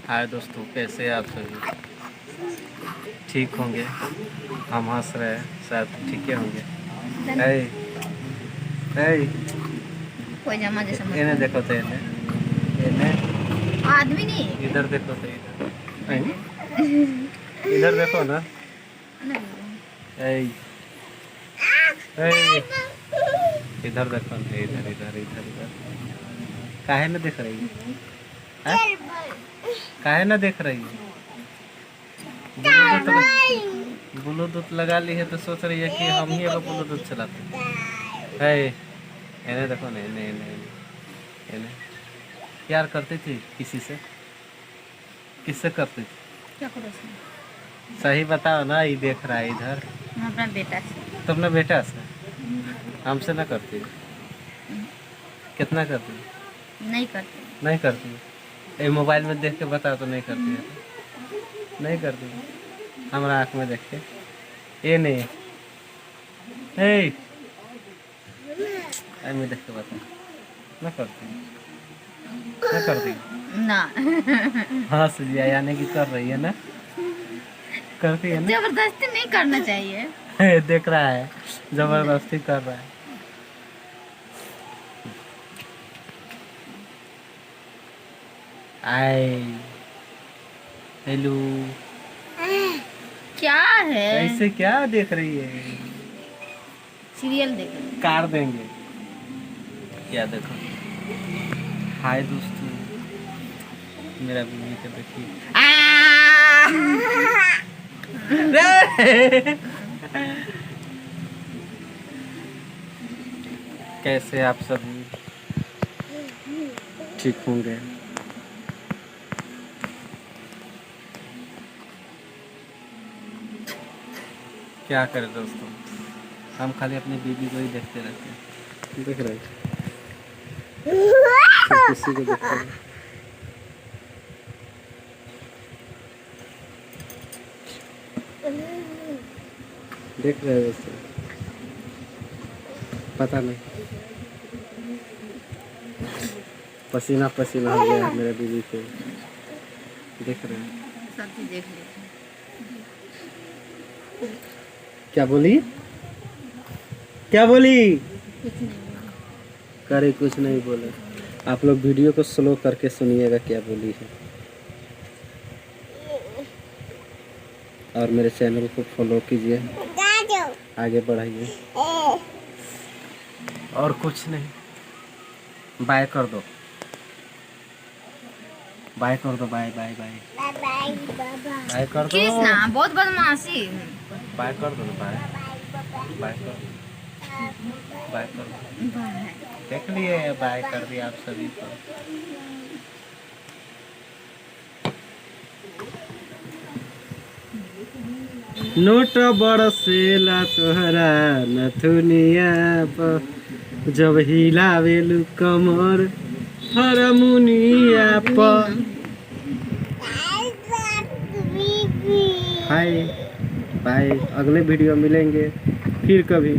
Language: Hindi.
हाय दोस्तों, कैसे हैं आप सभी? ठीक होंगे। हम हंस रहे हैं, शायद ठीक ही होंगे। ऐ ऐ कोई जमा जैसा मत इन्हें देखो तो इन्हें आदमी नहीं है। इधर देखो तो इधर देखो ना। ऐ ऐ इधर देखो ना, इधर इधर इधर इधर। काहे ना देख रही है? काहे ना देख रही है? ब्लूटूथ लगा ली है तो सोच रही है कि हम ही अगर ब्लूटूथ चलाते है। इन्हें देखो ना, इन्हें इन्हें इन्हें प्यार करती थी किसी से? किससे करती थी? क्या करो सही बताओ ना। ये देख रहा है इधर। हम अपना बेटा से। तुमने बेटा से? हमसे ना करती? कितना करती? नहीं करते। नहीं करती। ये मोबाइल में देख के बताओ तो नहीं करती है? नहीं करती। हमारा आँख में देख के ये नहीं है। मैं देख के बता ना करती? ना करती ना। हंस दिया, यानी कि कर रही है ना? करती है ना? जबरदस्ती नहीं करना चाहिए। देख रहा है, जबरदस्ती कर रहा है। आई हेलो। क्या है? ऐसे क्या देख रही है? सीरियल देख रहे कार देंगे क्या? देखो। हाय दोस्तों, मेरा बीवी को देखिए। कैसे आप सभी ठीक होंगे? क्या करें दोस्तों, हम खाली अपनी बीवी को ही देखते रहते हैं। देख रहे हैं किसी को देखते हैं। देख रहे हैं दोस्तों, पता नहीं पसीना पसीना हो गया है मेरे बीवी को। देख रहे हैं, सब चीज देख लेते क्या बोली? क्या बोली? कुछ नहीं बोला। करे कुछ नहीं बोले। आप लोग वीडियो को स्लो करके सुनिएगा क्या बोली है। और मेरे चैनल को फॉलो कीजिए, आगे बढ़ाइए। और कुछ नहीं। बाय कर दो, बाय कर दो, बाय बाय बाय बाय कर दो। कृष्णा बहुत बदमाशी। बाय कर दो, बाय बाय कर दो, बाय कर दो। बाय। देख लिए, बाय कर दिया आप सभी को। नोट बरसेला तोहरा नथुनिया पर, जब हिलावेलु कमर हरमुनिया पर। हाय बाय, अगले वीडियो मिलेंगे फिर कभी।